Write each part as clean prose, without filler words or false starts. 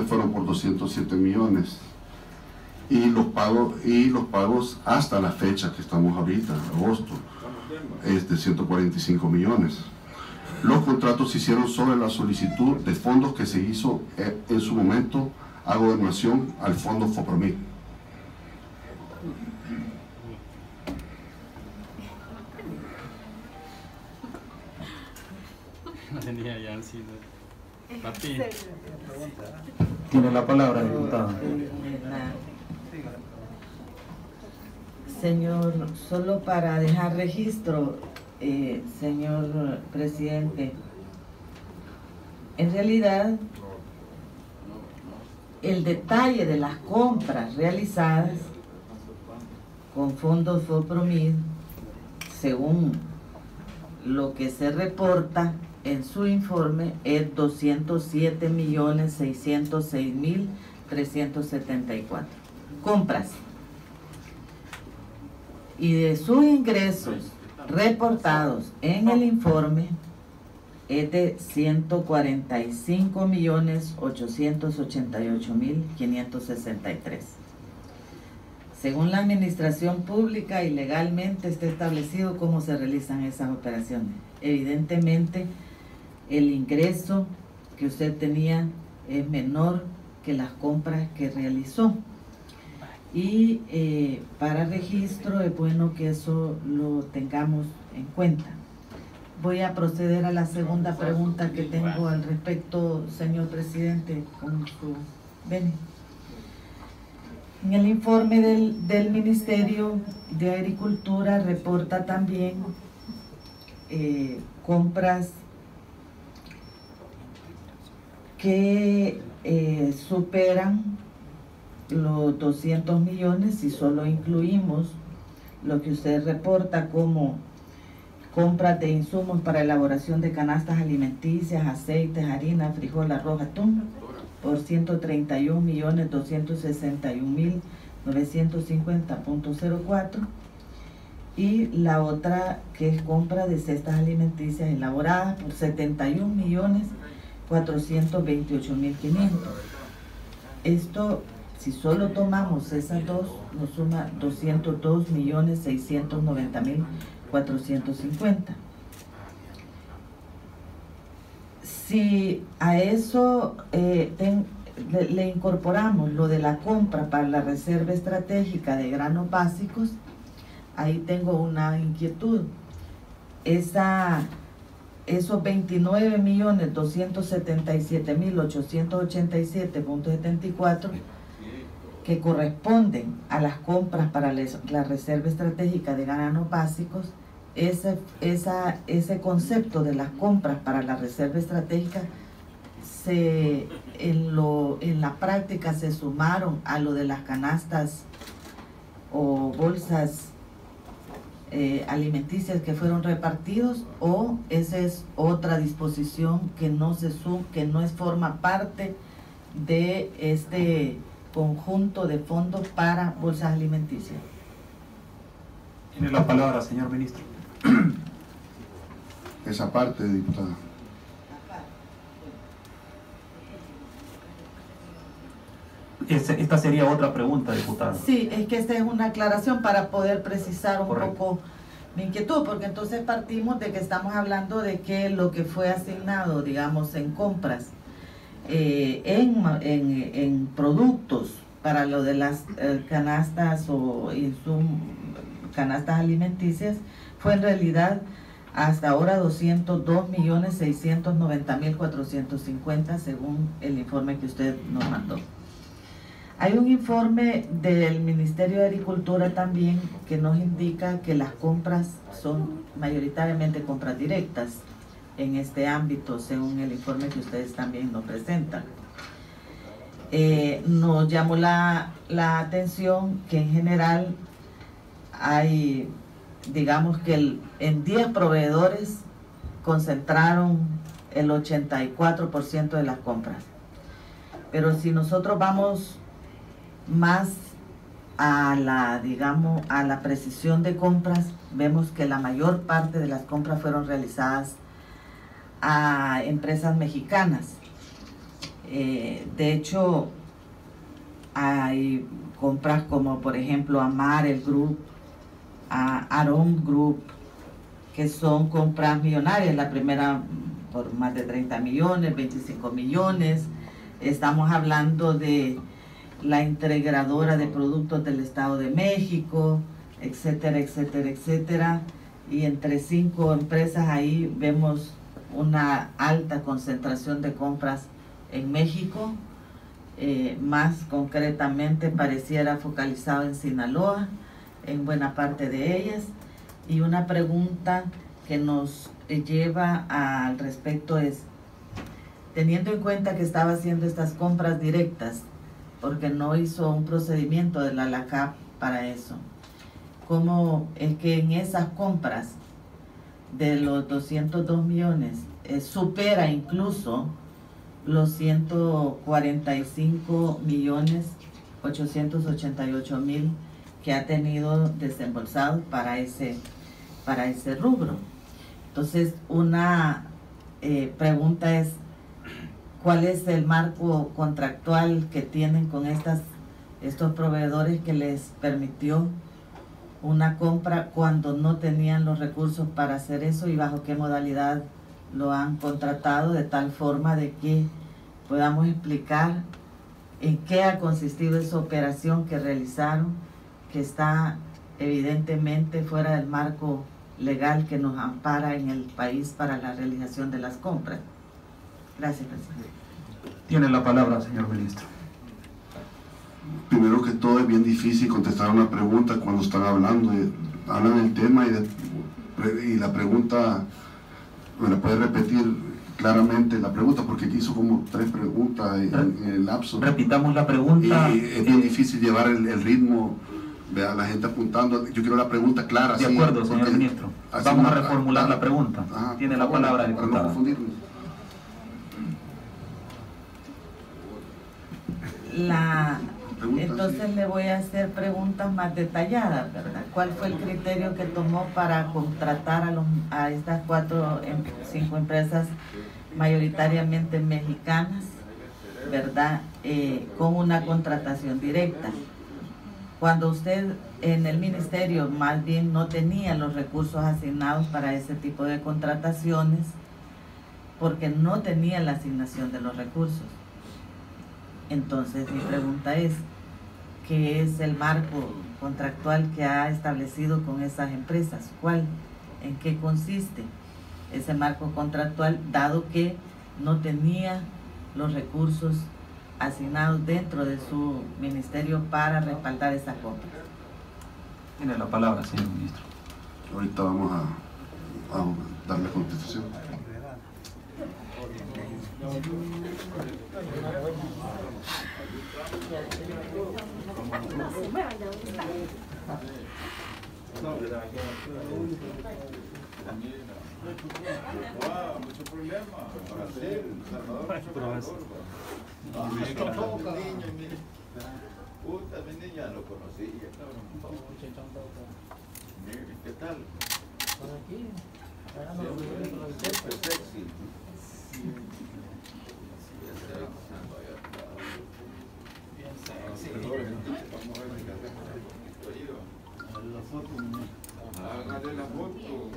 fueron por 207 millones y los pagos hasta la fecha que estamos ahorita, agosto, es de 145 millones. Los contratos se hicieron sobre la solicitud de fondos que se hizo en su momento a gobernación al fondo FOPROMIT. Tiene la palabra, diputado. Señor, solo para dejar registro, señor presidente, en realidad el detalle de las compras realizadas con fondos FOPROMIT, según lo que se reporta en su informe, es 207.606.374 compras. Y de sus ingresos reportados en el informe es de 145.888.563. Según la administración pública y legalmente está establecido cómo se realizan esas operaciones. Evidentemente, el ingreso que usted tenía es menor que las compras que realizó. Y para registro es bueno que eso lo tengamos en cuenta. Voy a proceder a la segunda pregunta que tengo al respecto, señor presidente, con su venia. En el informe del Ministerio de Agricultura reporta también compras que superan los 200 millones si solo incluimos lo que usted reporta como compras de insumos para elaboración de canastas alimenticias, aceites, harina, frijol, arroz, atún, por 131.261.950.04, y la otra que es compra de cestas alimenticias elaboradas por 71.428.500. Esto, si solo tomamos esas dos, nos suma 202.690.450. Si a eso le incorporamos lo de la compra para la reserva estratégica de granos básicos, ahí tengo una inquietud. Esos 29.277.887.74 que corresponden a las compras para la reserva estratégica de granos básicos, ese concepto de las compras para la reserva estratégica en la práctica se sumaron a lo de las canastas o bolsas alimenticias que fueron repartidos, o esa es otra disposición que no forma parte de este conjunto de fondos para bolsas alimenticias. Tiene la palabra, señor ministro. Esa parte, diputada. Esta sería otra pregunta, diputado. Sí, es que esta es una aclaración para poder precisar un Correcto. poco mi inquietud, porque entonces partimos de que estamos hablando de que lo que fue asignado, digamos, en compras, en productos para lo de las canastas o canastas alimenticias, fue en realidad hasta ahora 202.690.450 según el informe que usted nos mandó. Hay un informe del Ministerio de Agricultura también que nos indica que las compras son mayoritariamente compras directas en este ámbito, según el informe que ustedes también nos presentan. Nos llamó la atención que en general hay, digamos que en 10 proveedores concentraron el 84% de las compras. Pero si nosotros vamos más a la precisión de compras, vemos que la mayor parte de las compras fueron realizadas a empresas mexicanas. De hecho, hay compras como por ejemplo Amarel Group, Arom Group, que son compras millonarias. La primera por más de 30 millones, 25 millones. Estamos hablando de la integradora de productos del Estado de México, etcétera, etcétera, etcétera. Y entre 5 empresas ahí vemos una alta concentración de compras en México. Más concretamente pareciera focalizado en Sinaloa, en buena parte de ellas. Y una pregunta que nos lleva al respecto es, teniendo en cuenta que estaba haciendo estas compras directas, porque no hizo un procedimiento de la LACAP para eso, ¿cómo es que en esas compras de los 202 millones supera incluso los 145 millones 888 mil que ha tenido desembolsados para ese rubro? Entonces, una pregunta es, ¿cuál es el marco contractual que tienen con estos proveedores que les permitió una compra cuando no tenían los recursos para hacer eso, y bajo qué modalidad lo han contratado, de tal forma de que podamos explicar en qué ha consistido esa operación que realizaron, que está evidentemente fuera del marco legal que nos ampara en el país para la realización de las compras? Gracias, presidente. Tiene la palabra, señor ministro. Primero que todo, es bien difícil contestar una pregunta cuando están hablando, hablan el tema y la pregunta, ¿me la puede repetir claramente la pregunta? Porque hizo como 3 preguntas en el lapso. Repitamos la pregunta. Y es bien difícil llevar el ritmo, vea, la gente apuntando. Yo quiero la pregunta clara. De acuerdo, señor ministro. Vamos a reformular la pregunta. Tiene la palabra, para no diputada. confundirnos. Entonces le voy a hacer preguntas más detalladas, ¿verdad? ¿Cuál fue el criterio que tomó para contratar a estas 5 empresas mayoritariamente mexicanas, ¿verdad? Con una contratación directa, cuando usted en el ministerio más bien no tenía los recursos asignados para ese tipo de contrataciones, porque no tenía la asignación de los recursos? Entonces mi pregunta es, ¿qué es el marco contractual que ha establecido con esas empresas? ¿En qué consiste ese marco contractual, dado que no tenía los recursos asignados dentro de su ministerio para respaldar esa compra? Tiene la palabra, señor ministro. Ahorita vamos a darle contestación. Mucho problema. Brasil, Salvador, mucho puta, mi niña lo conocía. Mire, ¿qué tal? Siempre sexy. Hágale la foto.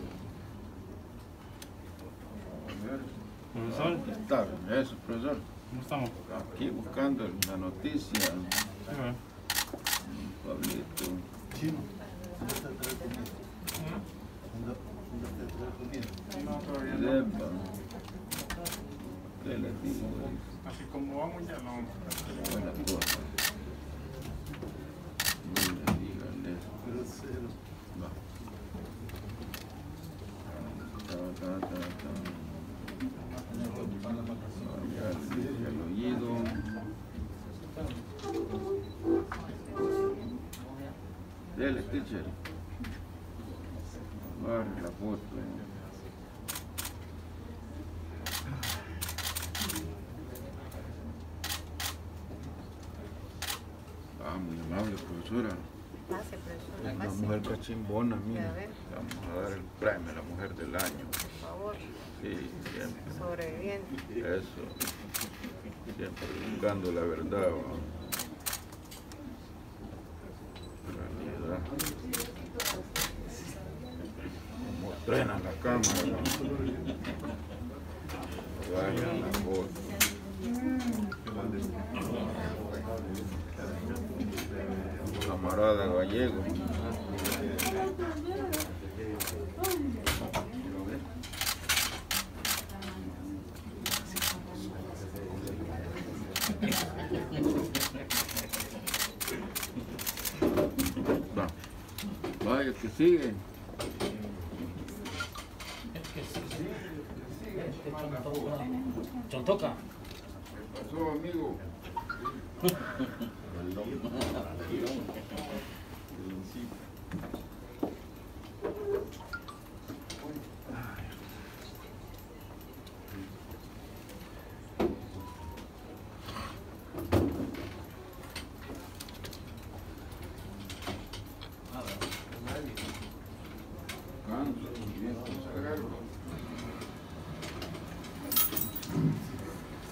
Profesor. Está, eso, profesor. ¿Cómo estamos? Aquí buscando la noticia. Pablito. Chino. No, todavía no. ¿Qué le digo? Así como vamos ya no. Buena cosa. Díganle. Va. El oído. Dele, teacher. Agarre la foto. Muy amable, profesora. Gracias, profesor. Una mujer cachimbona, mira. Vamos a dar el premio a la mujer del año. Por favor. Sí, siempre. Sobreviviente. Eso. Siempre buscando la verdad, ¿no? La verdad. Como entrenan la cámara, ¿no? Dañan la foto. Camarada Gallego. Vaya que sigue. Chontoca. ¿Qué pasó, amigo?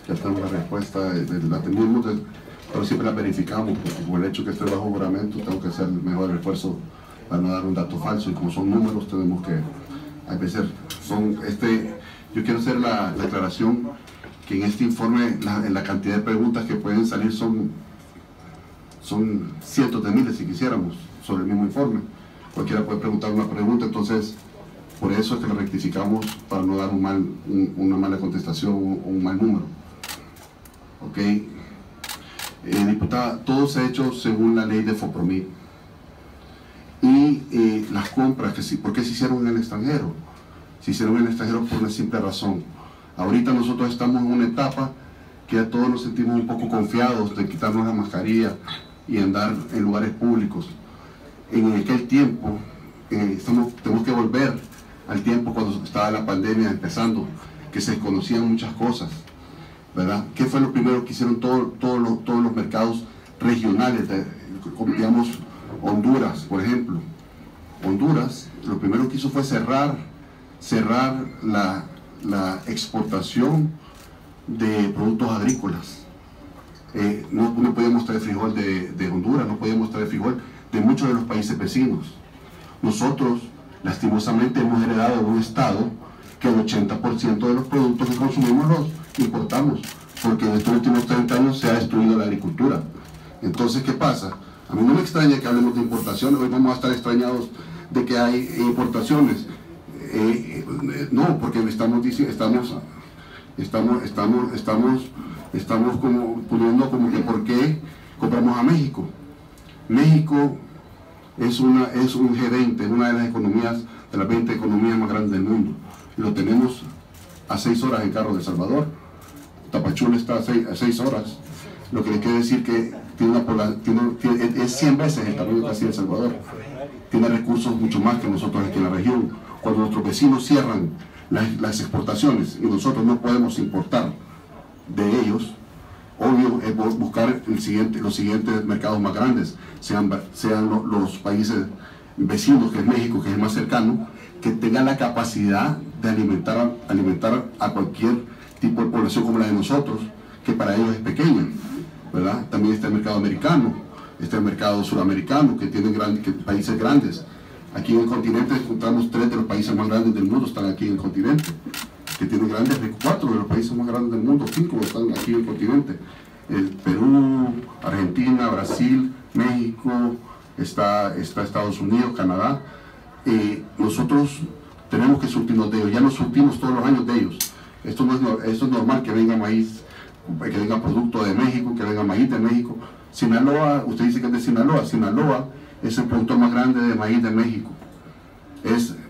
Ya tenemos la respuesta, la tenemos, pero siempre la verificamos, porque por el hecho que esté bajo juramento, tengo que hacer el mejor esfuerzo para no dar un dato falso, y como son números, tenemos que, a veces, yo quiero hacer la aclaración que en este informe, la cantidad de preguntas que pueden salir son cientos de miles, si quisiéramos, sobre el mismo informe. Cualquiera puede preguntar una pregunta, entonces, por eso es que lo rectificamos, para no dar una mala contestación o un mal número. Ok, diputada, todo se ha hecho según la ley de FOPROMIT. Y las compras, ¿por qué se hicieron en el extranjero? Se hicieron en el extranjero por una simple razón. Ahorita nosotros estamos en una etapa que ya todos nos sentimos un poco confiados de quitarnos la mascarilla y andar en lugares públicos. En aquel tiempo, tenemos que volver al tiempo cuando estaba la pandemia empezando, que se desconocían muchas cosas, ¿verdad? ¿Qué fue lo primero que hicieron todos los mercados regionales, como digamos Honduras, por ejemplo? Honduras, lo primero que hizo fue cerrar la exportación de productos agrícolas. No podíamos traer frijol de Honduras, no podíamos traer frijol de muchos de los países vecinos. Nosotros, lastimosamente, hemos heredado de un estado que el 80% de los productos que consumimos los importamos, porque en estos últimos 30 años se ha destruido la agricultura. Entonces, ¿qué pasa? A mí no me extraña que hablemos de importaciones, hoy vamos a estar extrañados de que hay importaciones. No, porque estamos como poniendo como que ¿por qué compramos a México? México es un G20, es una de las economías, de las 20 economías más grandes del mundo. Y lo tenemos a 6 horas en carro de El Salvador. Tapachula está a 6 horas. Lo que le quiere decir que es 100 veces el tamaño casi de El Salvador. Tiene recursos mucho más que nosotros aquí en la región. Cuando nuestros vecinos cierran las exportaciones y nosotros no podemos importar de ellos, obvio es buscar los siguientes mercados más grandes, sean los países vecinos, que es México, que es el más cercano, que tengan la capacidad de alimentar a cualquier tipo de población como la de nosotros, que para ellos es pequeña, ¿verdad? También está el mercado americano, está el mercado suramericano, que tienen países grandes. Aquí en el continente encontramos 3 de los países más grandes del mundo, están aquí en el continente, que tienen 4 de los países más grandes del mundo, 5 están aquí en el continente. Perú, Argentina, Brasil, México, está Estados Unidos, Canadá. Nosotros tenemos que surtirnos de ellos, ya nos surtimos todos los años de ellos. Esto es normal que venga maíz, que venga producto de México, que venga maíz de México. Sinaloa, usted dice que es de Sinaloa. Sinaloa es el productor más grande de maíz de México.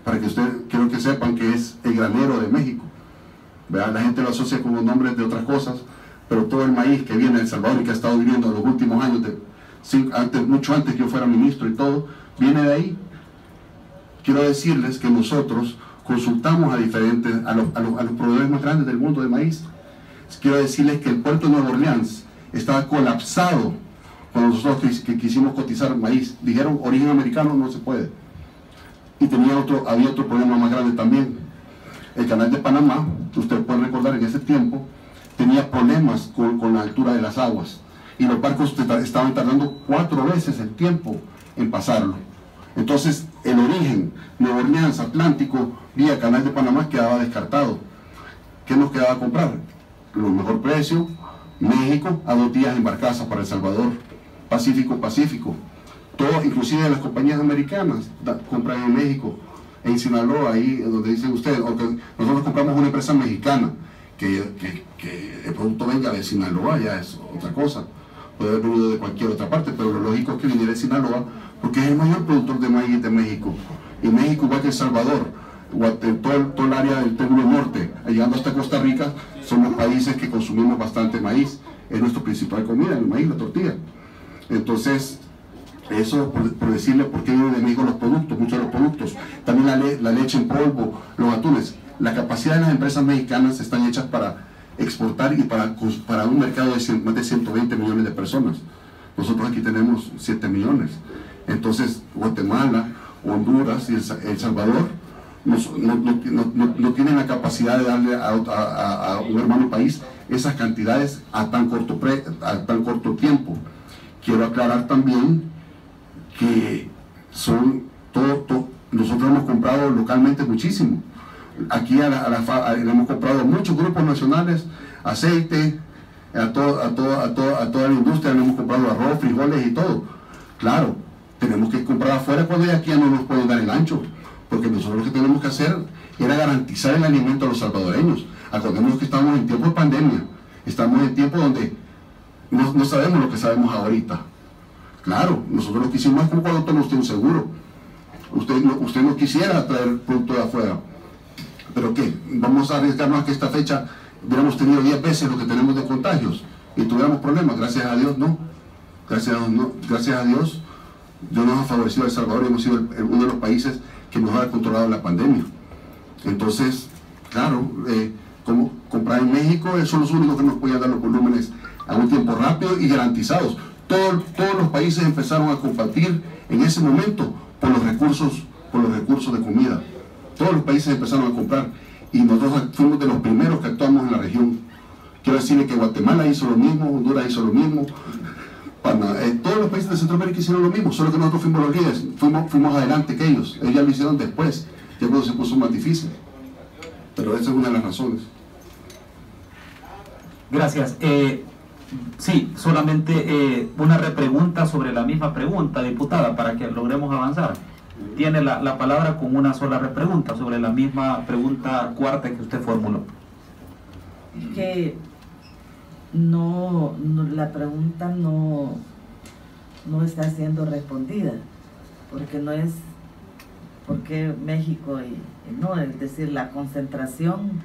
Para que quiero que sepan que es el granero de México. ¿Verdad? La gente lo asocia con los nombres de otras cosas, pero todo el maíz que viene de El Salvador y que ha estado viviendo en los últimos años, mucho antes que yo fuera ministro y todo, viene de ahí. Quiero decirles que nosotros consultamos a los proveedores más grandes del mundo de maíz. Quiero decirles que el puerto de Nueva Orleans estaba colapsado cuando nosotros quisimos cotizar maíz. Dijeron origen americano no se puede. Y había otro problema más grande también. El canal de Panamá, usted puede recordar, en ese tiempo tenía problemas con la altura de las aguas y los barcos estaban tardando 4 veces el tiempo en pasarlo. Entonces el origen, Nueva Orleans, Atlántico, vía Canal de Panamá, quedaba descartado. ¿Qué nos quedaba a comprar? Lo mejor precio, México, a 2 días en barcaza para El Salvador, Pacífico. Todo, inclusive las compañías americanas compran en México, en Sinaloa, ahí donde dicen ustedes, nosotros compramos una empresa mexicana, que el producto venga de Sinaloa ya es otra cosa, puede haber venido de cualquier otra parte, pero lo lógico es que viniera de Sinaloa, porque es el mayor productor de maíz de México, y México, igual que El Salvador, todo el área del Triángulo Norte, llegando hasta Costa Rica, somos países que consumimos bastante maíz, es nuestra principal comida, el maíz, la tortilla. Entonces, eso por decirle por qué vienen de México los productos, muchos de los productos, también la leche en polvo, los atunes. La capacidad de las empresas mexicanas están hechas para exportar y para un mercado de más de 120 millones de personas. Nosotros aquí tenemos 7 millones. Entonces, Guatemala, Honduras y El Salvador no tienen la capacidad de darle a un hermano país esas cantidades a tan corto tiempo. Quiero aclarar también que nosotros hemos comprado localmente muchísimo. Aquí le hemos comprado muchos grupos nacionales, aceite, a toda la industria le hemos comprado arroz, frijoles y todo. Claro, tenemos que comprar afuera cuando aquí ya no nos pueden dar el ancho, porque nosotros lo que tenemos que hacer era garantizar el alimento a los salvadoreños. Acordémonos que estamos en tiempo de pandemia, estamos en tiempo donde no sabemos lo que sabemos ahorita. Claro, nosotros lo que hicimos es como cuando toma usted un seguro. Usted no quisiera traer producto de afuera. ¿Pero qué? ¿Vamos a arriesgarnos a que esta fecha hubiéramos tenido 10 veces lo que tenemos de contagios y tuviéramos problemas? Gracias a Dios, no. Gracias a Dios, Dios nos ha favorecido a El Salvador y hemos sido uno de los países que mejor ha controlado la pandemia. Entonces, claro, como comprar en México, son los únicos que nos podían dar los volúmenes a un tiempo rápido y garantizados. Todos los países empezaron a combatir en ese momento por los recursos de comida. Todos los países empezaron a comprar y nosotros fuimos de los primeros que actuamos en la región. Quiero decirle que Guatemala hizo lo mismo, Honduras hizo lo mismo, todos los países de Centroamérica hicieron lo mismo, solo que nosotros fuimos los líderes, fuimos adelante que ellos ya lo hicieron después, ya cuando se puso más difícil. Pero esa es una de las razones. Gracias. Sí, solamente una repregunta sobre la misma pregunta, diputada, para que logremos avanzar. Tiene la palabra con una sola repregunta sobre la misma pregunta cuarta que usted formuló. Que la pregunta no está siendo respondida, porque no es porque México no, es decir, la concentración,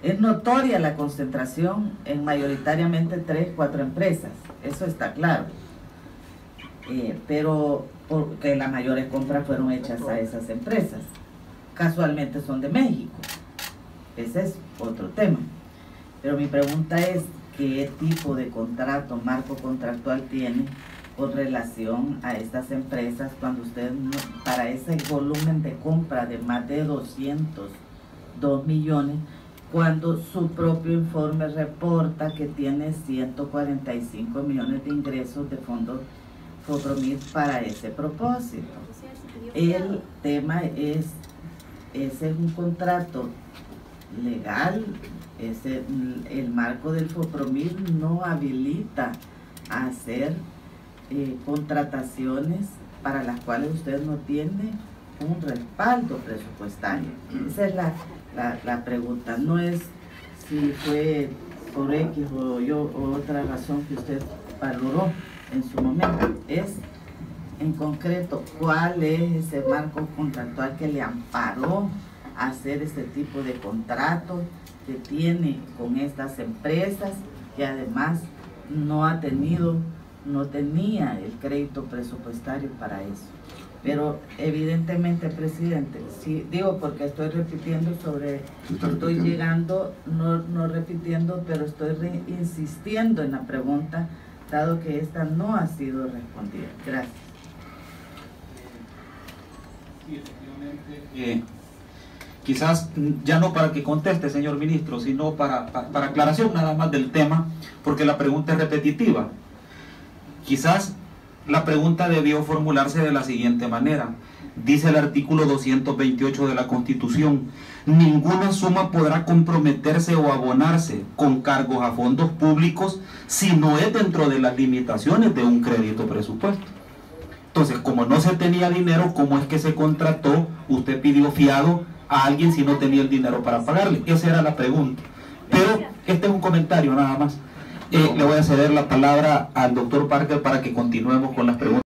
es notoria la concentración en mayoritariamente 3, 4 empresas, eso está claro, pero porque las mayores compras fueron hechas a esas empresas, casualmente son de México, ese es otro tema. Pero mi pregunta es, ¿qué tipo de contrato, marco contractual tiene con relación a estas empresas cuando usted, para ese volumen de compra de más de 202 millones, cuando su propio informe reporta que tiene 145 millones de ingresos de fondos FOPROMIT para ese propósito? El tema es, ese es un contrato legal, el marco del FOPROMIT no habilita a hacer contrataciones para las cuales usted no tiene un respaldo presupuestario. Esa es la pregunta, no es si fue por X o otra razón que usted valoró en su momento, es en concreto cuál es ese marco contractual que le amparó a hacer este tipo de contratos que tiene con estas empresas, que además no tenía el crédito presupuestario para eso. Pero evidentemente, presidente, sí, digo porque estoy repitiendo no repitiendo, pero estoy insistiendo en la pregunta, dado que esta no ha sido respondida. Gracias. Sí, efectivamente. quizás ya no para que conteste, señor ministro, sino para aclaración nada más del tema, porque la pregunta es repetitiva. Quizás la pregunta debió formularse de la siguiente manera. Dice el artículo 228 de la Constitución: ninguna suma podrá comprometerse o abonarse con cargos a fondos públicos si no es dentro de las limitaciones de un crédito presupuesto. Entonces, como no se tenía dinero, ¿cómo es que se contrató? Usted pidió fiado a alguien si no tenía el dinero para pagarle. Esa era la pregunta. Pero este es un comentario nada más. Le voy a ceder la palabra al doctor Parker para que continuemos con las preguntas.